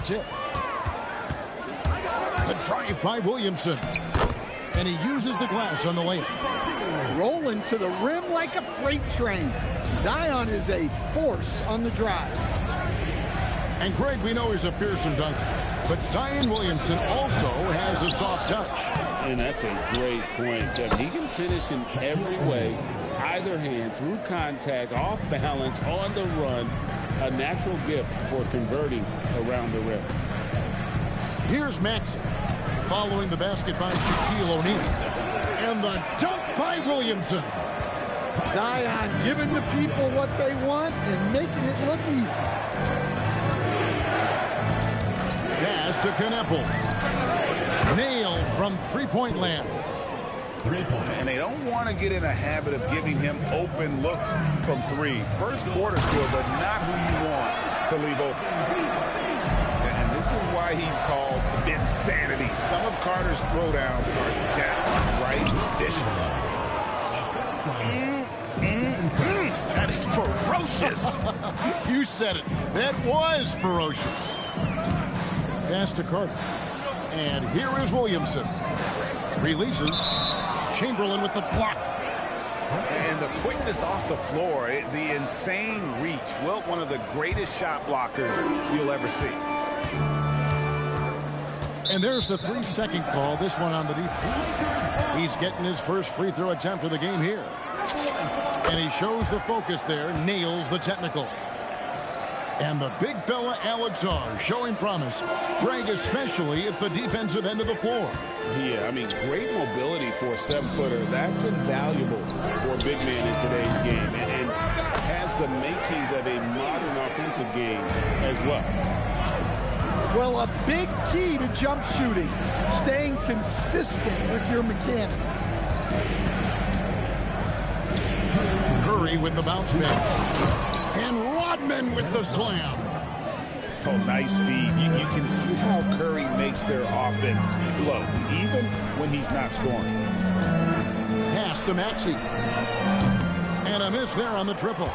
that's it. The drive by Williamson. And he uses the glass on the layup. Rolling to the rim like a freight train. Zion is a force on the drive. And Greg, we know he's a fearsome dunker, but Zion Williamson also has a soft touch. And that's a great point, Kevin. He can finish in every way, either hand, through contact, off balance, on the run. A natural gift for converting around the rim. Here's Maxey, following the basket by Shaquille O'Neal. And the dunk by Williamson. Zion giving the people what they want and making it look easy. Pass to Kneppel. Nailed from three-point land. And they don't want to get in a habit of giving him open looks from three. First quarter still, but not who you want to leave open. And this is why he's called insanity. Some of Carter's throwdowns are downright vicious. That is ferocious. You said it. That was ferocious. Pass to Carter. And here is Williamson. Releases. Chamberlain with the block. And the quickness off the floor, the insane reach. Well, one of the greatest shot blockers you'll ever see. And there's the 3-second call. This one on the defense. He's getting his first free throw attempt of the game here. And he shows the focus there. Nails the technical. And the big fella, Alex R, showing promise. Greg, especially at the defensive end of the floor. Yeah, I mean, great mobility for a 7-footer. That's invaluable for a big man in today's game. And has the makings of a modern offensive game as well. Well, a big key to jump shooting, staying consistent with your mechanics. Curry with the bounce pass. And Rodman with the slam. Oh, nice feed. You can see how Curry makes their offense flow, even when he's not scoring. Pass to Maxey. And a miss there on the triple.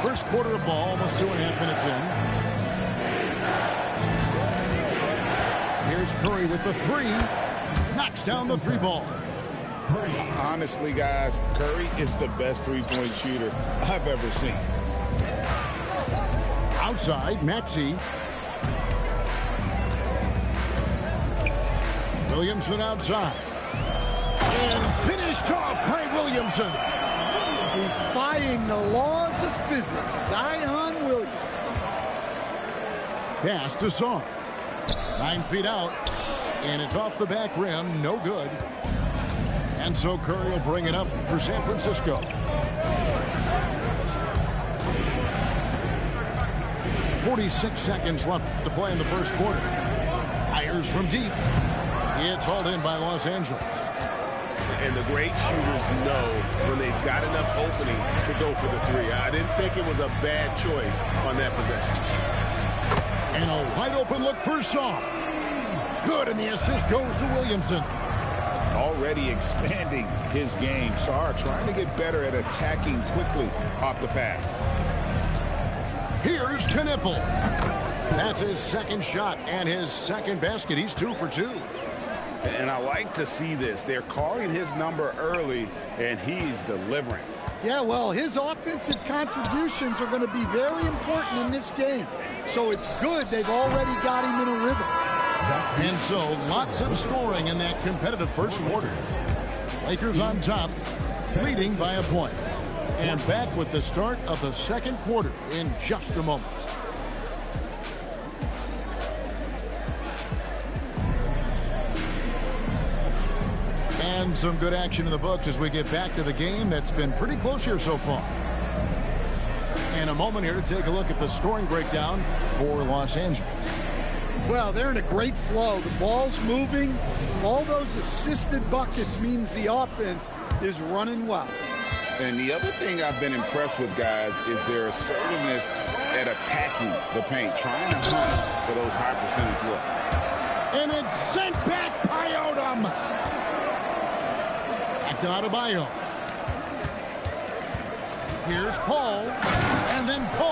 First quarter of ball, almost 2.5 minutes in. Here's Curry with the three. Knocks down the three ball. Honestly, guys, Curry is the best three-point shooter I've ever seen. Outside, Maxey. Williamson outside. And finished off by Williamson. Defying the laws of physics, Zion Williamson. Pass to Song. 9 feet out. And it's off the back rim. No good. And so Curry will bring it up for San Francisco. 46 seconds left to play in the first quarter. Fires from deep. It's hauled in by Los Angeles. And the great shooters know when they've got enough opening to go for the three. I didn't think it was a bad choice on that possession. And a wide open look for Shaw. Good, and the assist goes to Williamson. Already expanding his game. Sarr trying to get better at attacking quickly off the pass. Here's Kneppel. That's his second shot and his second basket. He's 2 for 2. And I like to see this. They're calling his number early, and he's delivering. Yeah, well, his offensive contributions are going to be very important in this game. So it's good they've already got him in a rhythm. And so, lots of scoring in that competitive first quarter. Lakers on top, leading by a point. And back with the start of the second quarter in just a moment. And some good action in the books as we get back to the game that's been pretty close here so far. And a moment here to take a look at the scoring breakdown for Los Angeles. Well, they're in a great flow. The ball's moving. All those assisted buckets means the offense is running well. And the other thing I've been impressed with, guys, is their assertiveness at attacking the paint, trying to hunt for those high percentage looks. And it's sent back by Odom. Back to Adebayo. Here's Paul. And then Paul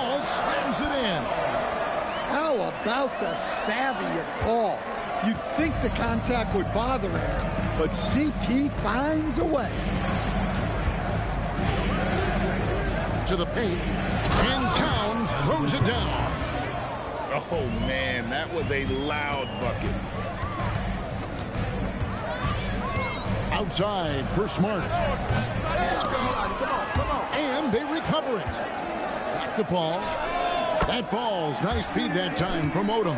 about the savvy of Paul. You'd think the contact would bother him, but CP finds a way. To the paint, and Towns throws it down. Oh, man, that was a loud bucket. Outside for Smart. And they recover it. Back to Paul. That falls. Nice feed that time from Odom.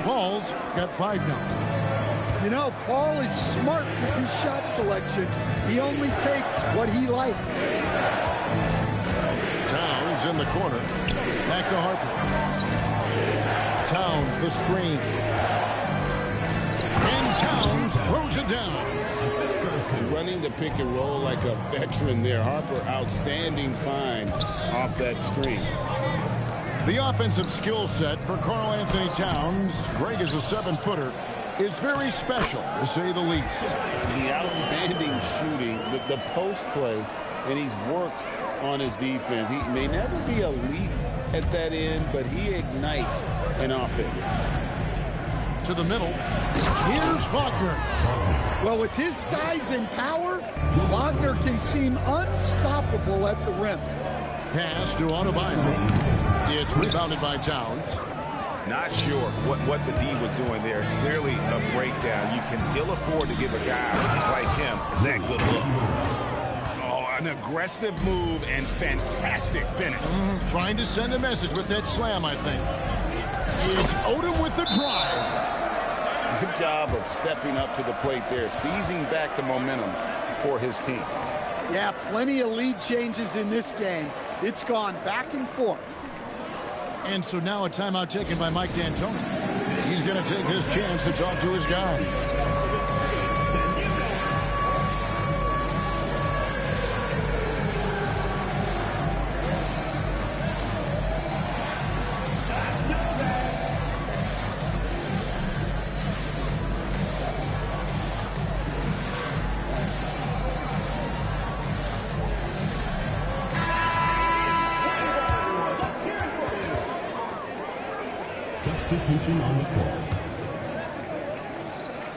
Paul's got 5 now. You know, Paul is smart with his shot selection. He only takes what he likes. Towns in the corner. Back to Harper. Towns the screen. And Towns throws it down. Running the pick and roll like a veteran there. Harper, outstanding find off that screen. The offensive skill set for Karl Anthony Towns, Greg is a 7-footer, is very special, to say the least. The outstanding shooting, the post play, and he's worked on his defense. He may never be elite at that end, but he ignites an offense. To the middle, here's Wagner. Well, with his size and power, Wagner can seem unstoppable at the rim. Pass to Adebayo. It's rebounded by Towns. Not sure what the D was doing there. Clearly a breakdown. You can ill afford to give a guy like him that good look. Oh, an aggressive move and fantastic finish. Trying to send a message with that slam, I think. It's Odom with the drive. Good job of stepping up to the plate there, seizing back the momentum for his team. Yeah, plenty of lead changes in this game. It's gone back and forth. And so now a timeout taken by Mike D'Antoni. He's going to take his chance to talk to his guy. Substitution on the court.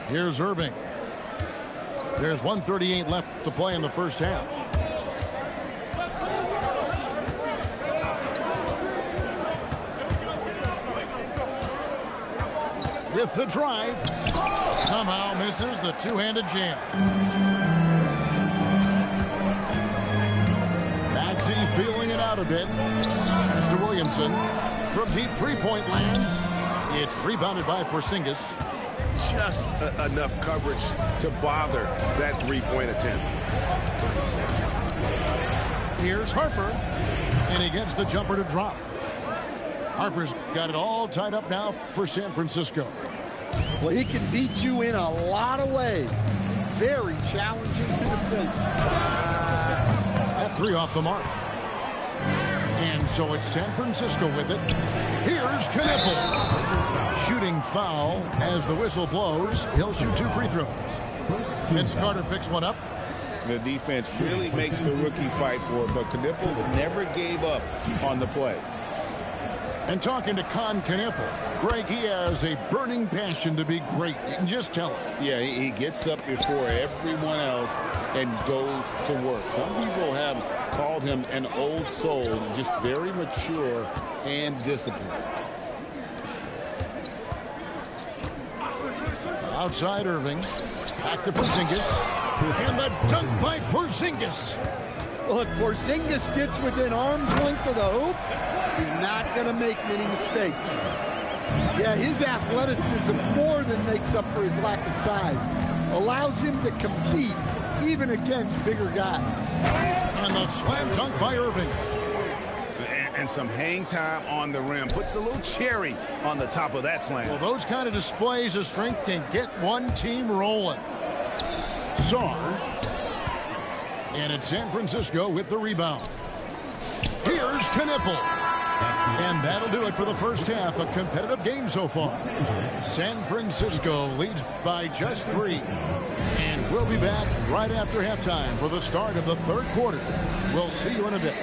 Here's Irving. There's 1:38 left to play in the first half. With the drive, somehow misses the two-handed jam. Maxey feeling it out a bit. Mr. Williamson from deep three-point land. It's rebounded by Porzingis. Just enough coverage to bother that three-point attempt. Here's Harper, and he gets the jumper to drop. Harper's got it all tied up now for San Francisco. Well, he can beat you in a lot of ways. Very challenging to defend. That three off the mark. And so it's San Francisco with it. Here's Knippel. Shooting foul as the whistle blows. He'll shoot 2 free throws. Vince Carter picks one up. The defense really makes the rookie fight for it, but Knippel never gave up on the play. And talking to Con Knippel, Greg, he has a burning passion to be great. You can just tell it. Yeah, he gets up before everyone else and goes to work. Some people have called him an old soul, just very mature and disciplined. Outside Irving. Back to Porzingis. And the dunk by Porzingis. Look, Porzingis gets within arm's length of the hoop. He's not going to make many mistakes. Yeah, his athleticism more than makes up for his lack of size. Allows him to compete even against bigger guys. And the slam dunk by Irving. And some hang time on the rim. Puts a little cherry on the top of that slam. Well, those kind of displays of strength can get one team rolling. Czar. And it's San Francisco with the rebound. Here's Knippel. And that'll do it for the first half. A competitive game so far. San Francisco leads by just 3. And we'll be back right after halftime for the start of the third quarter. We'll see you in a bit.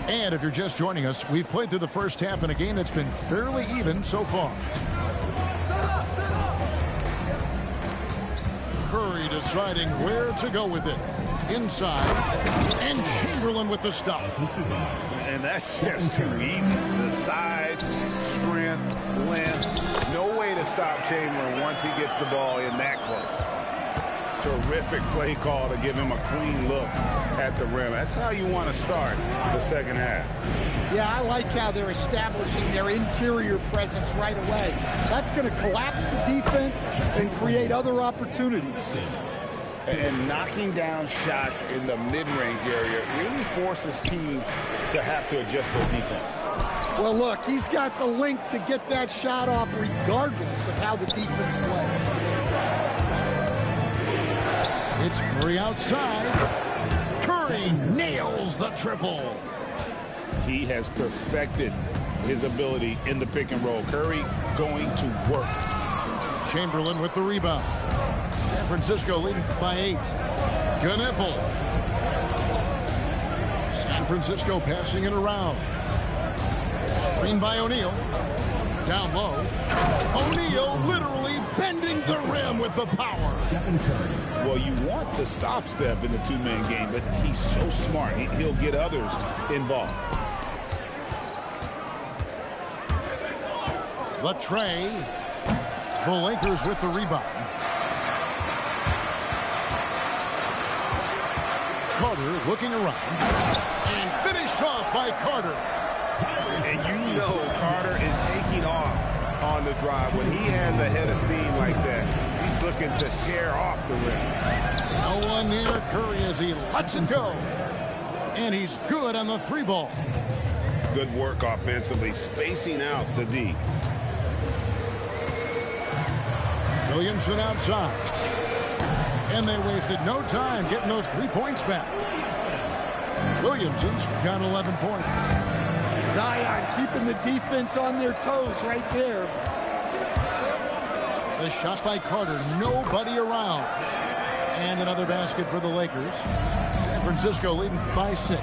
And if you're just joining us, we've played through the first half in a game that's been fairly even so far. Curry deciding where to go with it. Inside, and Chamberlain with the stuff. And that's just too easy. The size, strength, length, no way to stop Chamberlain once he gets the ball in that close. Terrific play call to give him a clean look at the rim. That's how you want to start the second half. Yeah, I like how they're establishing their interior presence right away. That's going to collapse the defense and create other opportunities. And knocking down shots in the mid-range area really forces teams to have to adjust their defense. Well, look, he's got the length to get that shot off regardless of how the defense plays. It's Curry outside. Curry nails the triple. He has perfected his ability in the pick and roll. Curry going to work. Chamberlain with the rebound. San Francisco leading by 8. Knipple. San Francisco passing it around. Screen by O'Neal. Down low. O'Neal literally bending the rim with the power. Well, you want to stop Steph in the two-man game, but he's so smart. He'll get others involved. The tray. The Lakers with the rebound. Carter looking around. And finished off by Carter. And you know Carter is taking off on the drive. When he has a head of steam like that, he's looking to tear off the rim. No one near Curry as he lets it go. And he's good on the 3 ball. Good work offensively, spacing out the D. Williamson outside. And they wasted no time getting those 3 points back. Williamson's got 11 points. Zion keeping the defense on their toes right there. The shot by Carter, nobody around. And another basket for the Lakers. San Francisco leading by 6.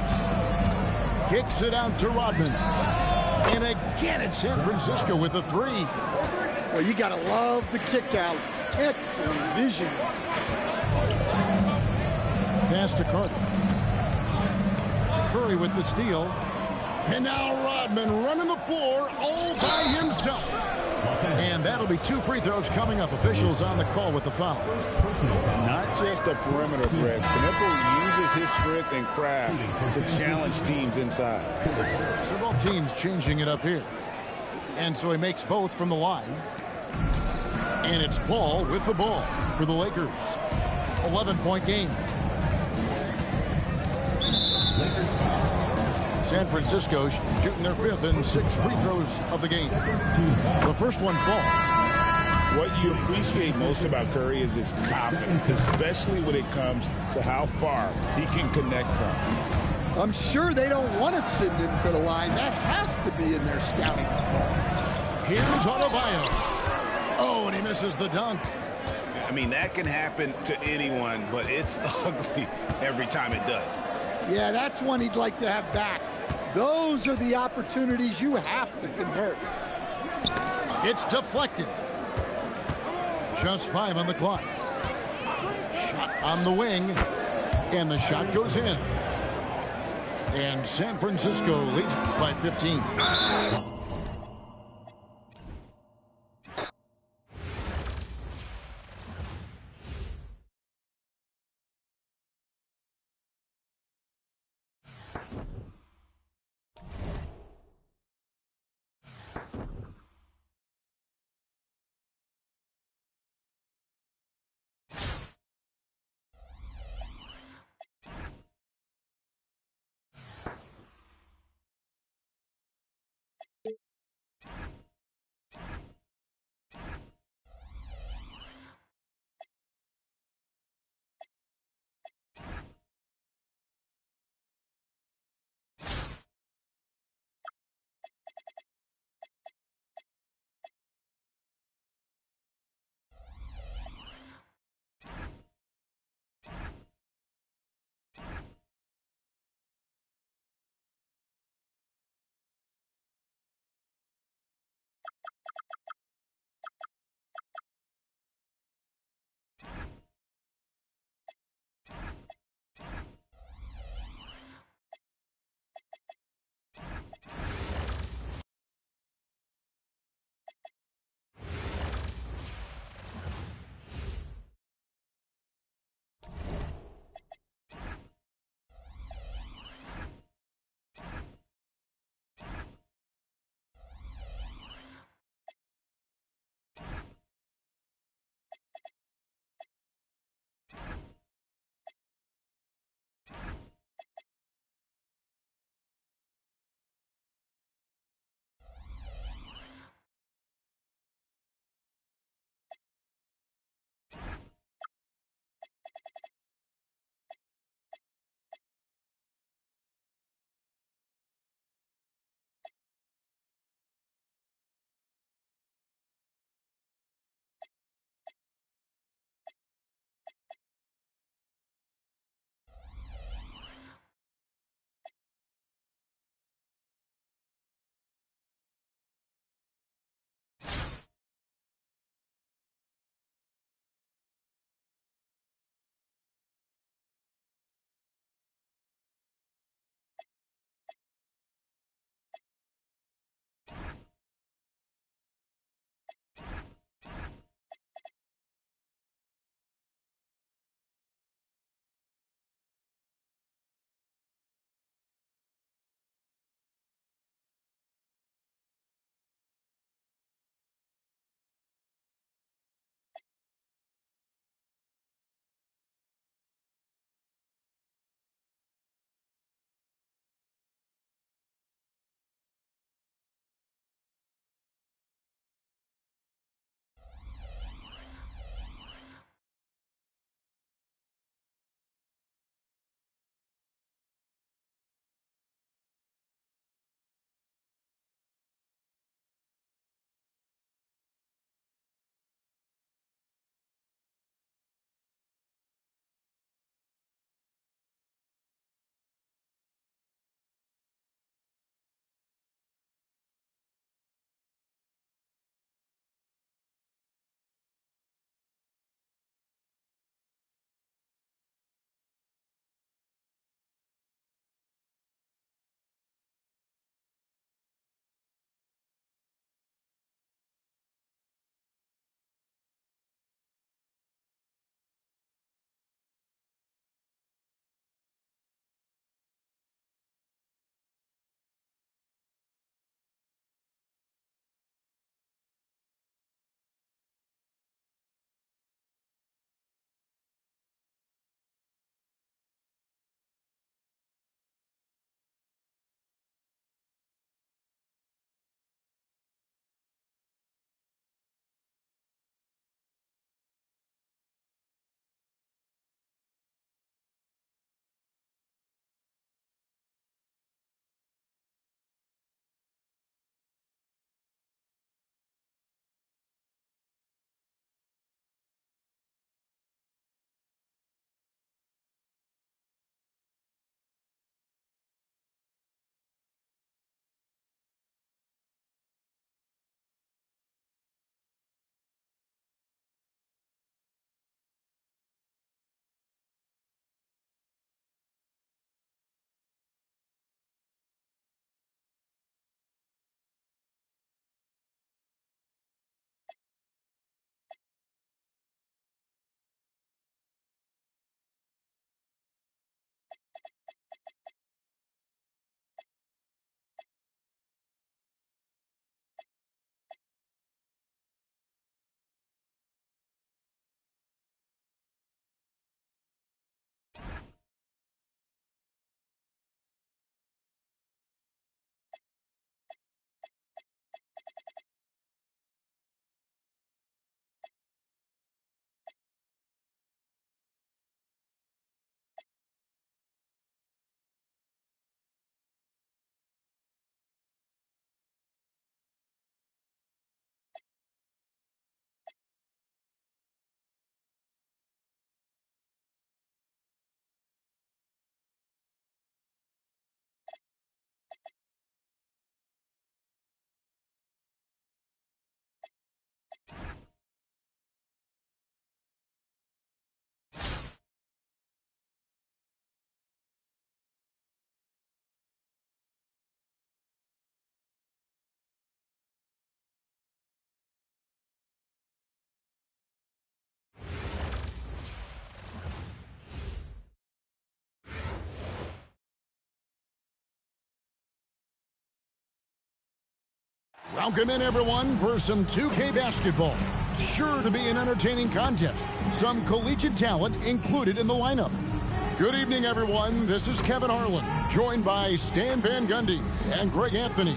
Kicks it out to Rodman. And again it's San Francisco with the 3. Well, you got to love the kick out. Excellent vision. Pass to Carter. Curry with the steal. And now Rodman running the floor all by himself. And that'll be 2 free throws coming up. Officials on the call with the foul. Not just a perimeter threat. Knipple uses his strength and craft to challenge teams inside. So both teams changing it up here. And so he makes both from the line. And it's Paul with the ball for the Lakers. 11-point game. San Francisco shooting their 5th and 6th free throws of the game. The first one falls. What you appreciate most about Curry is his confidence, especially when it comes to how far he can connect from. I'm sure they don't want to send him to the line. That has to be in their scouting. Here's Adebayo. Oh, and he misses the dunk. I mean, that can happen to anyone, but it's ugly every time it does. Yeah, that's one he'd like to have back. Those are the opportunities you have to convert. It's deflected. Just 5 on the clock. Shot on the wing. And the shot goes in. And San Francisco leads by 15. Welcome in, everyone, for some 2K basketball. Sure to be an entertaining contest. Some collegiate talent included in the lineup. Good evening, everyone. This is Kevin Harlan, joined by Stan Van Gundy and Greg Anthony.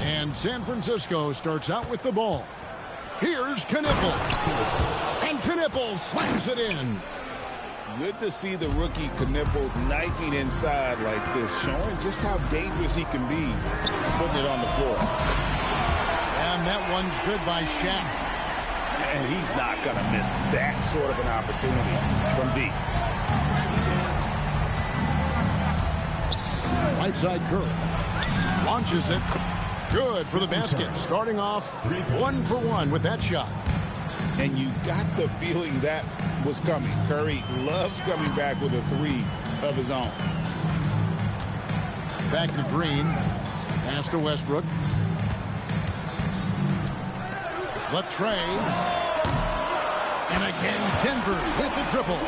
And San Francisco starts out with the ball. Here's Knipple. And Knipple slams it in. Good to see the rookie Knipple knifing inside like this, showing just how dangerous he can be putting it on the floor. And that one's good by Shaq. And he's not going to miss that sort of an opportunity from deep. Right side Curry. Launches it. Good for the basket. Starting off 1 for 1 with that shot. And you got the feeling that was coming. Curry loves coming back with a three of his own. Back to Green. Pass to Westbrook. Latrey. And again, Denver with the triple.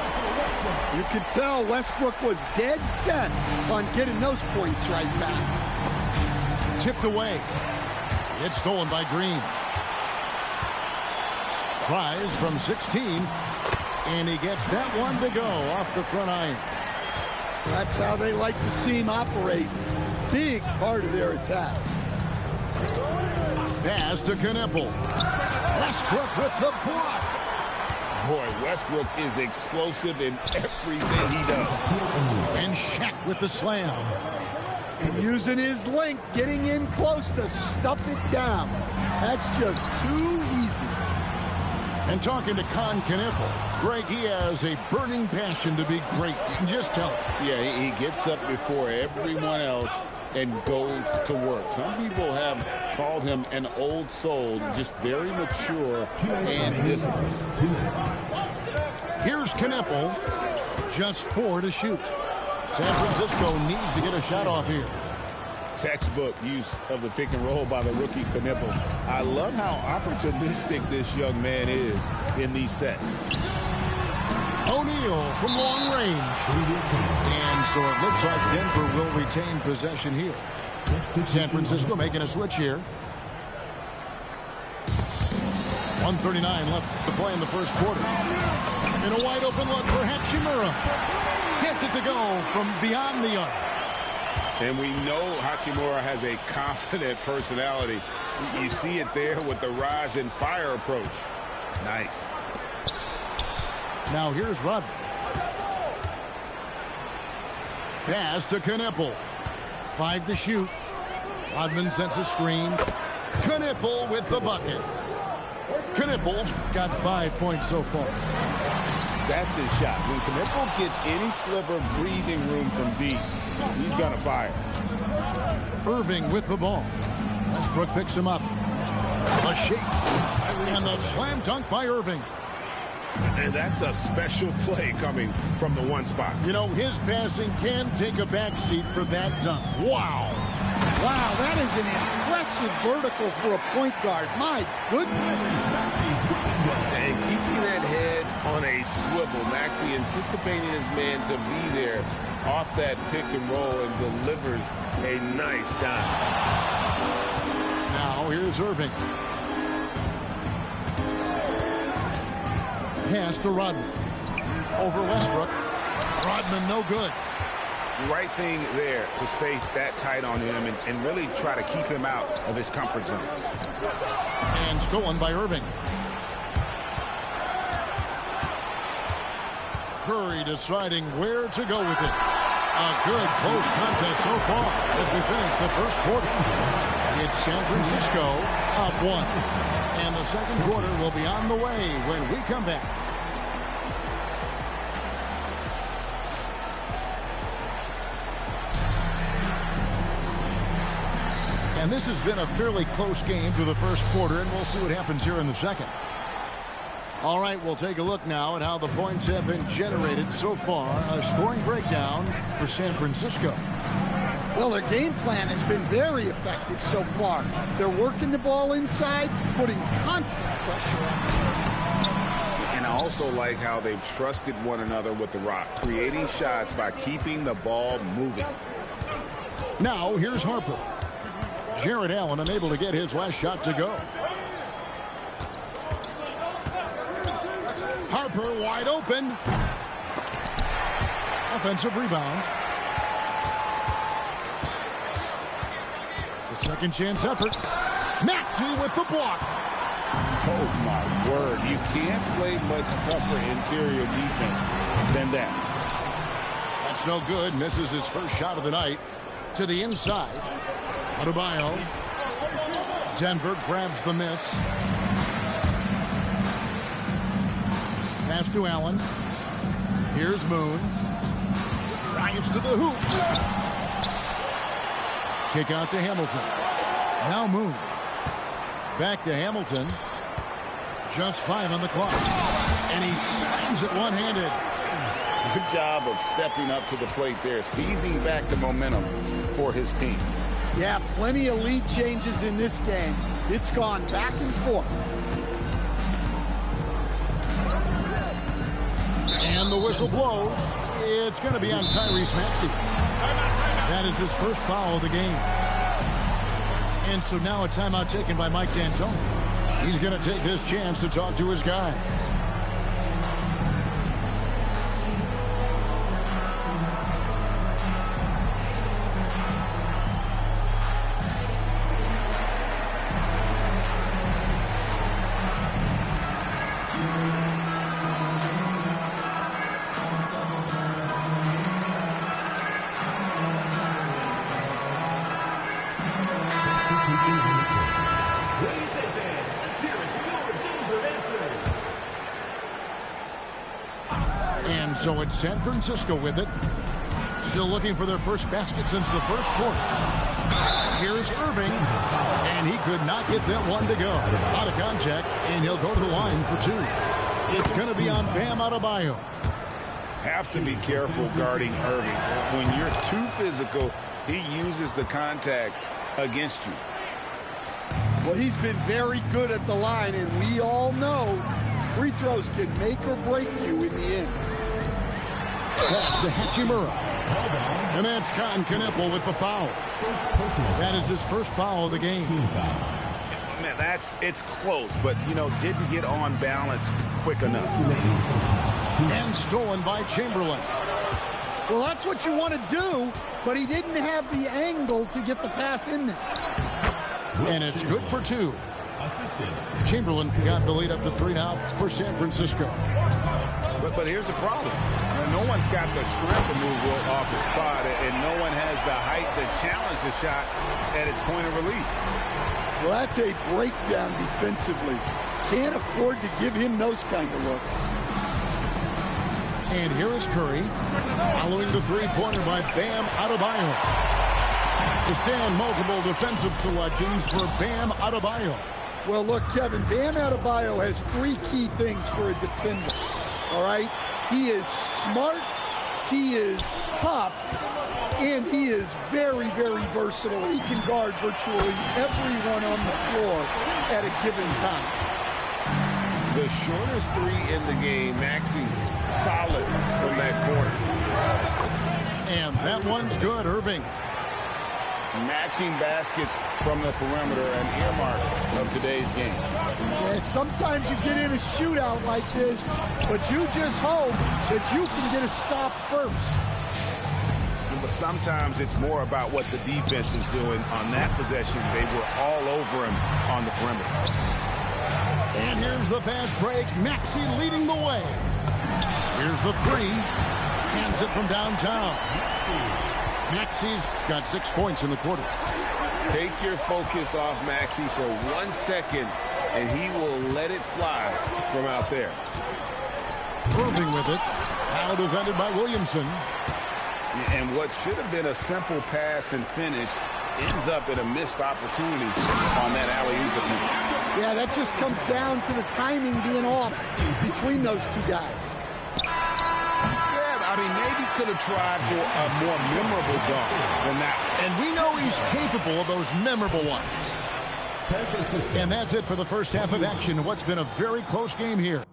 You could tell Westbrook was dead set on getting those points right back. Tipped away. It's stolen by Green. Tries from 16. And he gets that one to go off the front iron. That's how they like to see him operate. Big part of their attack. Pass to Knipple. Westbrook with the block. Boy, Westbrook is explosive in everything he does. And Shaq with the slam. And using his length, getting in close to stuff it down. That's just too easy. And talking to Knipple, Greg, he has a burning passion to be great. You can just tell it. Yeah, he gets up before everyone else and goes to work. Some people have called him an old soul, just very mature and disciplined. Here's Knipple, just 4 to shoot. San Francisco needs to get a shot off here. Textbook use of the pick and roll by the rookie Knipple. I love how opportunistic this young man is in these sets. O'Neal from long range. And so it looks like Denver will retain possession here. San Francisco making a switch here. 1:39 left to play in the first quarter. In a wide open look for Hachimura. Gets it to go from beyond the arc. And we know Hachimura has a confident personality. You see it there with the rise and fire approach. Nice. Now here's Rudd. Pass to Knipple. 5 to shoot. Rodman sets a screen. Knipple with the bucket. Knipple's got 5 points so far. That's his shot. When Knipple gets any sliver of breathing room from deep, he's going to fire. Irving with the ball. Westbrook picks him up. A shake. And the slam dunk by Irving. And that's a special play coming from the one spot. You know, his passing can take a backseat for that dunk. Wow. Wow, that is an impressive vertical for a point guard. My goodness. And keeping that head on a swivel. Maxey anticipating his man to be there off that pick and roll and delivers a nice dime. Now here's Irving. Pass to Rodman. Over Westbrook. Rodman no good. Right thing there to stay that tight on him and really try to keep him out of his comfort zone. And stolen by Irving. Curry deciding where to go with it. A good close contest so far as we finish the first quarter. It's San Francisco up 1. And the second quarter will be on the way when we come back. And this has been a fairly close game through the first quarter, and we'll see what happens here in the second. All right, we'll take a look now at how the points have been generated so far. A scoring breakdown for San Francisco. Well, their game plan has been very effective so far. They're working the ball inside, putting constant pressure on. And I also like how they've trusted one another with the rock, creating shots by keeping the ball moving. Now, here's Harper. Jared Allen unable to get his last shot to go. Harper wide open. Offensive rebound. The second chance effort. Maxey with the block. Oh, my word. You can't play much tougher interior defense than that. That's no good. Misses his first shot of the night. To the inside. Adebayo. Denver grabs the miss. Pass to Allen. Here's Moon. Drives to the hoop. Kick out to Hamilton. Now Moon. Back to Hamilton. Just 5 on the clock. And he slams it one-handed. Good job of stepping up to the plate there, seizing back the momentum for his team. Yeah, plenty of lead changes in this game. It's gone back and forth. And the whistle blows. It's going to be on Tyrese Maxey. That is his first foul of the game. And so now a timeout taken by Mike D'Antoni. He's going to take this chance to talk to his guys. So it's San Francisco with it. Still looking for their first basket since the first quarter. Here's Irving. And he could not get that one to go. Out of contact, and he'll go to the line for 2. It's going to be on Bam Adebayo. Have to be careful guarding Irving. When you're too physical, he uses the contact against you. Well, he's been very good at the line, and we all know free throws can make or break you in the end. That's to Hachimura. And that's Cotton Knueppel with the foul. That is his first foul of the game. Man, it's close, but, didn't get on balance quick enough. And stolen by Chamberlain. Well, that's what you want to do, but he didn't have the angle to get the pass in there. And it's good for 2. Chamberlain got the lead up to 3 now for San Francisco. But here's the problem. No one's got the strength to move off the spot, and no one has the height to challenge the shot at its point of release. Well, that's a breakdown defensively. Can't afford to give him those kind of looks. And here is Curry, following the three-pointer by Bam Adebayo. To stand multiple defensive selections for Bam Adebayo. Well, look, Kevin, Bam Adebayo has 3 key things for a defender. All right? He is smart, he is tough, and he is very, very versatile. He can guard virtually everyone on the floor at a given time. The shortest 3 in the game, Maxey, solid from that corner. And that one's good, Irving. Matching baskets from the perimeter, an earmark of today's game. Yeah, sometimes you get in a shootout like this, but you just hope that you can get a stop first. But sometimes it's more about what the defense is doing on that possession. They were all over him on the perimeter. And here's the fast break. Maxey leading the way. Here's the 3. Backhands it from downtown. Maxi's got 6 points in the quarter. Take your focus off Maxey for 1 second, and he will let it fly from out there. Irving with it. Now defended by Williamson. And what should have been a simple pass and finish ends up in a missed opportunity on that alley-oop attempt. Yeah, that just comes down to the timing being off between those two guys. Yeah, I mean, maybe could have tried for a more memorable dunk than that. And we know he's capable of those memorable ones. And that's it for the first half of action. What's been a very close game here.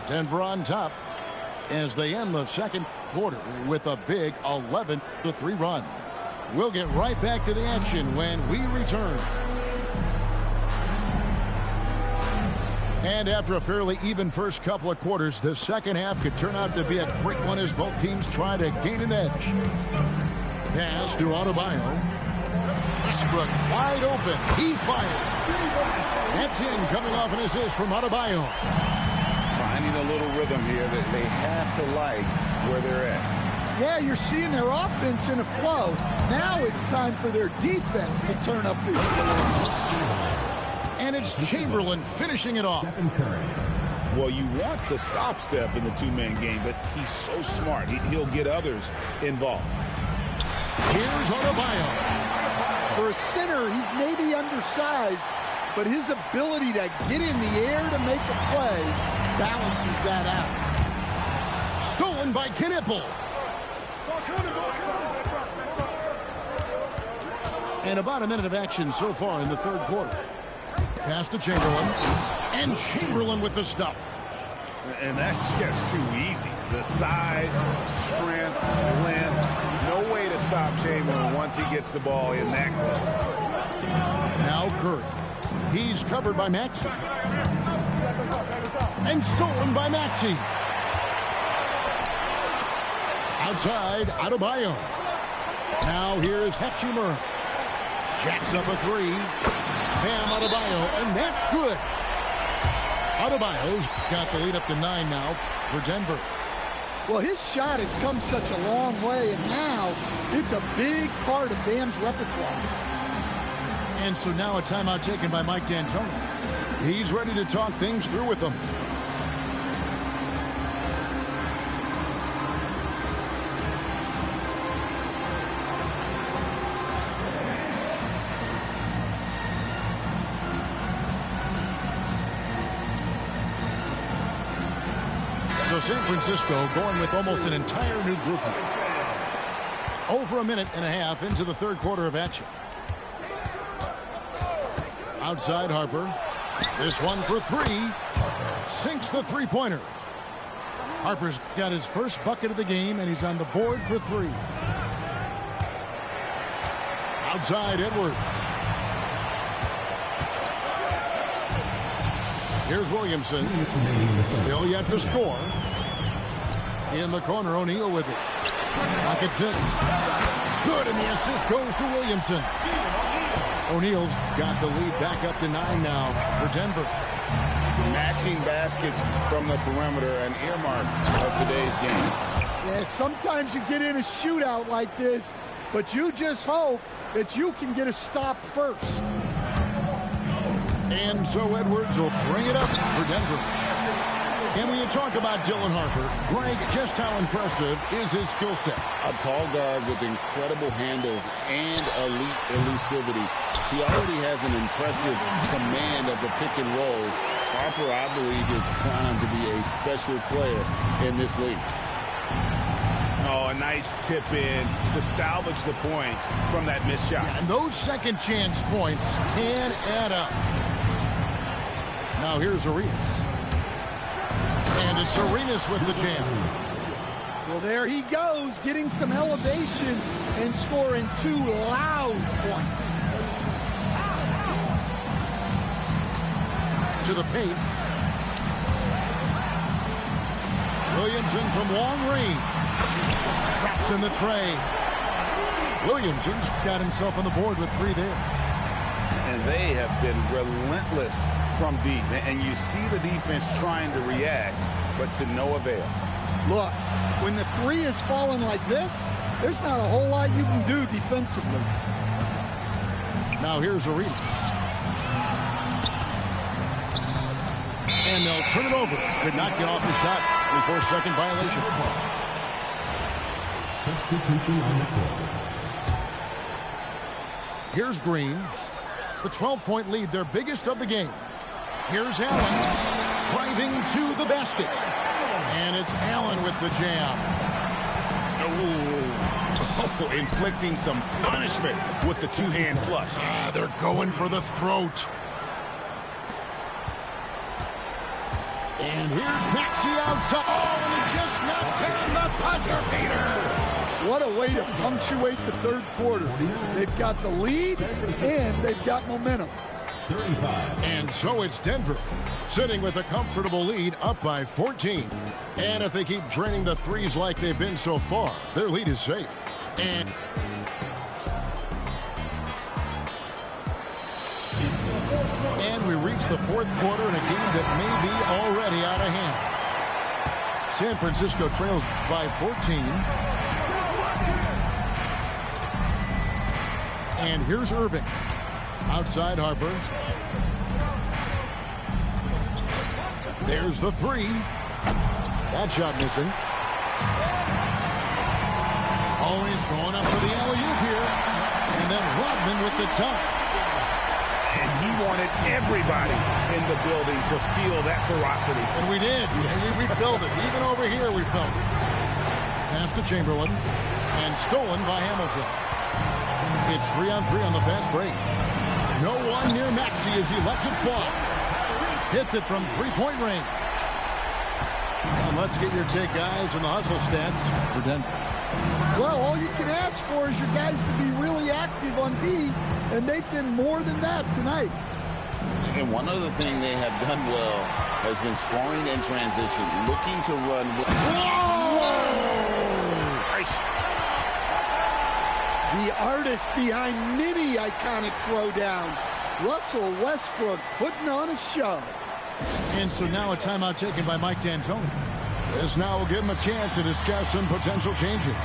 Denver on top as they end the second quarter with a big 11-3 run. We'll get right back to the action when we return. And after a fairly even first couple of quarters, the second half could turn out to be a great one as both teams try to gain an edge. Pass to Adebayo. Westbrook wide open. He fired. That's in, coming off an assist from Adebayo. Finding a little rhythm here that they have to like where they're at. Yeah, you're seeing their offense in a flow. Now it's time for their defense to turn up the heat. And it's Chamberlain finishing it off. Well, you want to stop Steph in the two-man game, but he's so smart. He'll get others involved. Here's Adebayo. For a center, he's maybe undersized, but his ability to get in the air to make a play balances that out. Stolen by Knipple. And about a minute of action so far in the third quarter. Pass to Chamberlain. And Chamberlain with the stuff. And that's just too easy. The size, strength, length. No way to stop Chamberlain once he gets the ball in that close. Now Curry. He's covered by Maxey. And stolen by Maxey. Outside, Adebayo. Now here's Hachimura. Jacks up a three. Bam, Adebayo, and that's good. Adebayo's got the lead up to 9 now for Denver. Well, his shot has come such a long way, and now it's a big part of Bam's repertoire. And so now a timeout taken by Mike D'Antoni. He's ready to talk things through with them. So San Francisco going with almost an entire new grouping. Over a minute and a half into the third quarter of action. Outside Harper. This one for three. Sinks the three-pointer. Harper's got his first bucket of the game, and he's on the board for three. Outside Edwards. Here's Williamson. Still yet to score. In the corner, O'Neal with it. Pocket 6. Good, and the assist goes to Williamson. O'Neal's got the lead back up to 9 now for Denver. Matching baskets from the perimeter, an earmark of today's game. Yeah, sometimes you get in a shootout like this, but you just hope that you can get a stop first. And so Edwards will bring it up for Denver. And when you talk about Dylan Harper, Greg, just how impressive is his skill set? A tall guard with incredible handles and elite elusivity. He already has an impressive command of the pick and roll. Harper, I believe, is primed to be a special player in this league. Oh, a nice tip in to salvage the points from that missed shot. And those second chance points can add up. Now here's Arias. And it's Arenas with the jam. Well, there he goes, getting some elevation and scoring 2 loud points. To the paint. Williamson from long range. Traps in the tray. Williamson's got himself on the board with 3 there. And they have been relentless from deep. And you see the defense trying to react, but to no avail. Look, when the 3 is falling like this, there's not a whole lot you can do defensively. Now here's Arenas. And they'll turn it over. Could not get off the shot. 4-second violation. Substitution on the court. Here's Green. The 12-point lead, their biggest of the game. Here's Allen driving to the basket. And it's Allen with the jam. Oh, inflicting some punishment with the 2-hand flush. They're going for the throat. And here's Maxey outside. Oh, and he just knocked down the buzzer beater. What a way to punctuate the 3rd quarter. They've got the lead, and they've got momentum. 35. And so it's Denver, sitting with a comfortable lead, up by 14. And if they keep draining the threes like they've been so far, their lead is safe. And we reach the 4th quarter in a game that may be already out of hand. San Francisco trails by 14. And here's Irving. Outside Harper. There's the 3. That shot missing. Always going up for the alley-oop here. And then Rodman with the dunk. And he wanted everybody in the building to feel that ferocity. And we did. We felt it. Even over here we felt it. Pass to Chamberlain. And stolen by Hamilton. It's 3-on-3 on the fast break. No one near Maxey as he lets it fly. Hits it from 3-point range. And let's get your take, guys, on the hustle stats for Denver. Well, all you can ask for is your guys to be really active on D, and they've been more than that tonight. And one other thing they have done well has been scoring in transition, looking to run. The artist behind many iconic throwdowns, Russell Westbrook, putting on a show. And so now a timeout taken by Mike D'Antoni. This now will give him a chance to discuss some potential changes.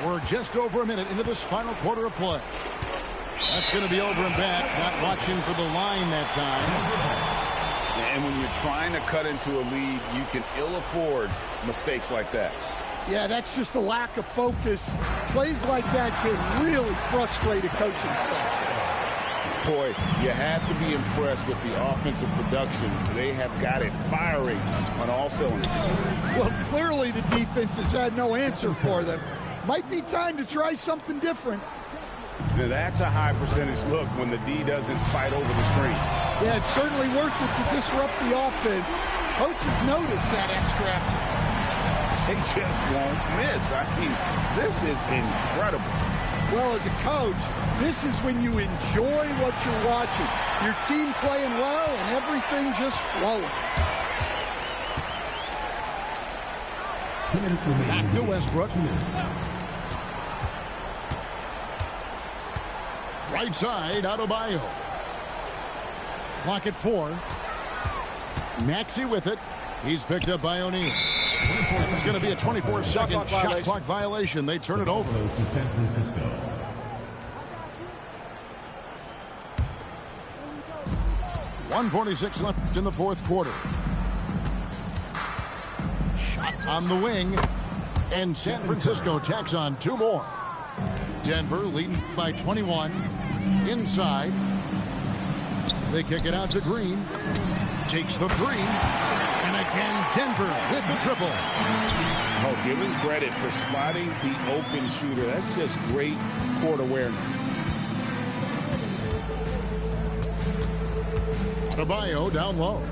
We're just over a minute into this final quarter of play. That's going to be over and back. Not watching for the line that time. And when you're trying to cut into a lead, you can ill afford mistakes like that. Yeah, that's just a lack of focus. Plays like that can really frustrate a coaching staff. Boy, you have to be impressed with the offensive production. They have got it firing on all cylinders. Well, clearly the defense has had no answer for them. Might be time to try something different. Now that's a high percentage look when the D doesn't fight over the screen. Yeah, it's certainly worth it to disrupt the offense. Coaches notice that extra effort. They just won't miss. I mean, this is incredible. Well, as a coach, this is when you enjoy what you're watching. Your team playing well and everything just flowing. Back to Westbrook. Right side, Adebayo. Clock at 4. Maxey with it. He's picked up by O'Neal. It's going to be a 24-second shot clock violation. They turn it over. Goes to San Francisco. .146 left in the 4th quarter. Shot on the wing. And San Francisco tacks on 2 more. Denver leading by 21. Inside. They kick it out to Green. Takes the 3. And again, Denver with the triple. Oh, give him credit for spotting the open shooter. That's just great court awareness. Adebayo down low.